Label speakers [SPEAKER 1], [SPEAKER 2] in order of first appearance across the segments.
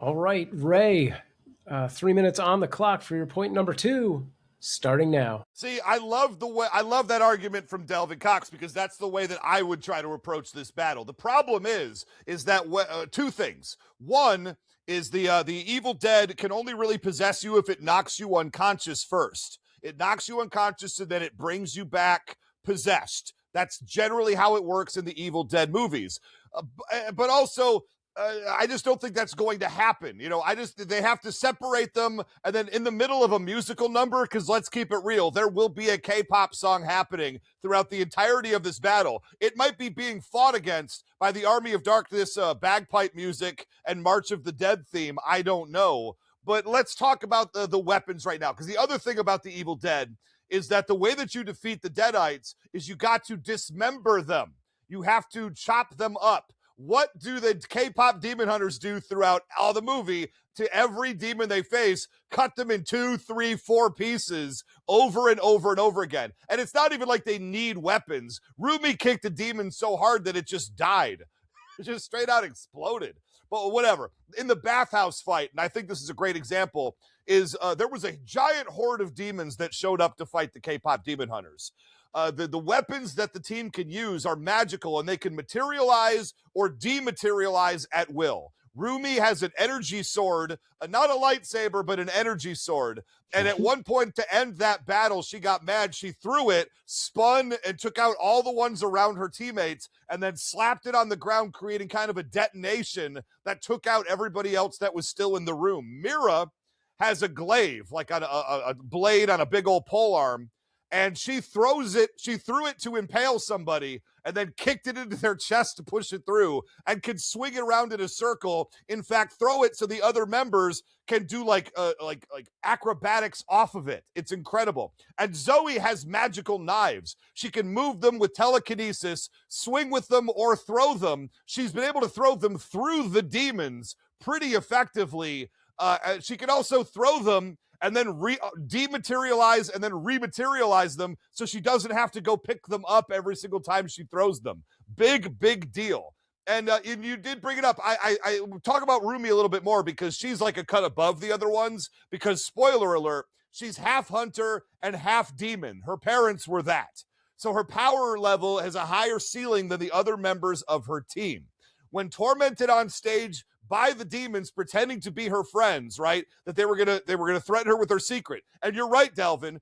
[SPEAKER 1] All right, Ray, 3 minutes on the clock for your point number two, starting now.
[SPEAKER 2] See, I love that argument from Delvin Cox because that's the way that I would try to approach this battle. The problem is that two things. One is the Evil Dead can only really possess you if it knocks you unconscious first. It knocks you unconscious and then it brings you back possessed. That's generally how it works in the Evil Dead movies. But also, I just don't think that's going to happen. They have to separate them, and then in the middle of a musical number, because let's keep it real, there will be a K-pop song happening throughout the entirety of this battle. It might be being fought against by the Army of Darkness bagpipe music and March of the Dead theme. I don't know. But let's talk about the weapons right now, because the other thing about the Evil Dead is that the way that you defeat the Deadites is you got to dismember them. You have to chop them up. What do the K-pop demon hunters do throughout all the movie to every demon they face? Cut them in 2, 3, 4 pieces over and over and over again. And it's not even like they need weapons. Rumi kicked a demon so hard that it just died. It just straight out exploded. But whatever. In the bathhouse fight, and I think this is a great example, is there was a giant horde of demons that showed up to fight the K-pop demon hunters. The weapons that the team can use are magical, and they can materialize or dematerialize at will. Rumi has an energy sword, not a lightsaber, but an energy sword. And at one point to end that battle, she got mad. She threw it, spun, and took out all the ones around her teammates, and then slapped it on the ground, creating kind of a detonation that took out everybody else that was still in the room. Mira has a glaive, like a blade on a big old pole arm, and she threw it to impale somebody and then kicked it into their chest to push it through and can swing it around in a circle. In fact, throw it so the other members can do like acrobatics off of it. It's incredible. And Zoe has magical knives. She can move them with telekinesis, swing with them, or throw them. She's been able to throw them through the demons pretty effectively. She can also throw them and then dematerialize and then rematerialize them so she doesn't have to go pick them up every single time she throws them. Big deal. And you did bring it up. I talk about Rumi a little bit more because she's like a cut above the other ones because, spoiler alert, she's half hunter and half demon. Her parents were that. So her power level has a higher ceiling than the other members of her team. When tormented on stage by the demons pretending to be her friends, right? That they were gonna threaten her with her secret. And you're right, Delvin.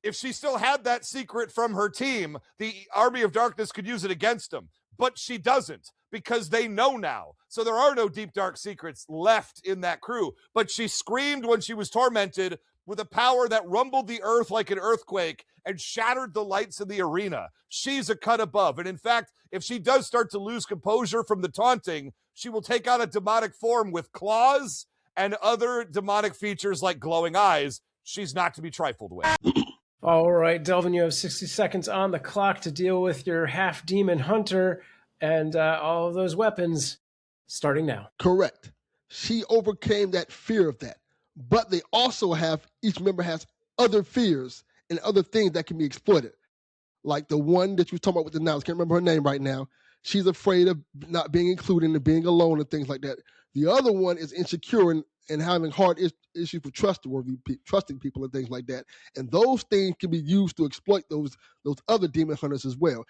[SPEAKER 2] If she still had that secret from her team, the Army of Darkness could use it against them. But she doesn't because they know now. So there are no deep, dark secrets left in that crew. But she screamed when she was tormented with a power that rumbled the earth like an earthquake and shattered the lights in the arena. She's a cut above. And in fact, if she does start to lose composure from the taunting, she will take on a demonic form with claws and other demonic features like glowing eyes. She's not to be trifled with.
[SPEAKER 1] All right, Delvin, you have 60 seconds on the clock to deal with your half-demon hunter and all of those weapons, starting now.
[SPEAKER 3] Correct. She overcame that fear of that. But they also each member has other fears and other things that can be exploited. Like the one that you were talking about with the nouns, can't remember her name right now. She's afraid of not being included and being alone and things like that. The other one is insecure and having hard issues with trusting people and things like that. And those things can be used to exploit those other demon hunters as well.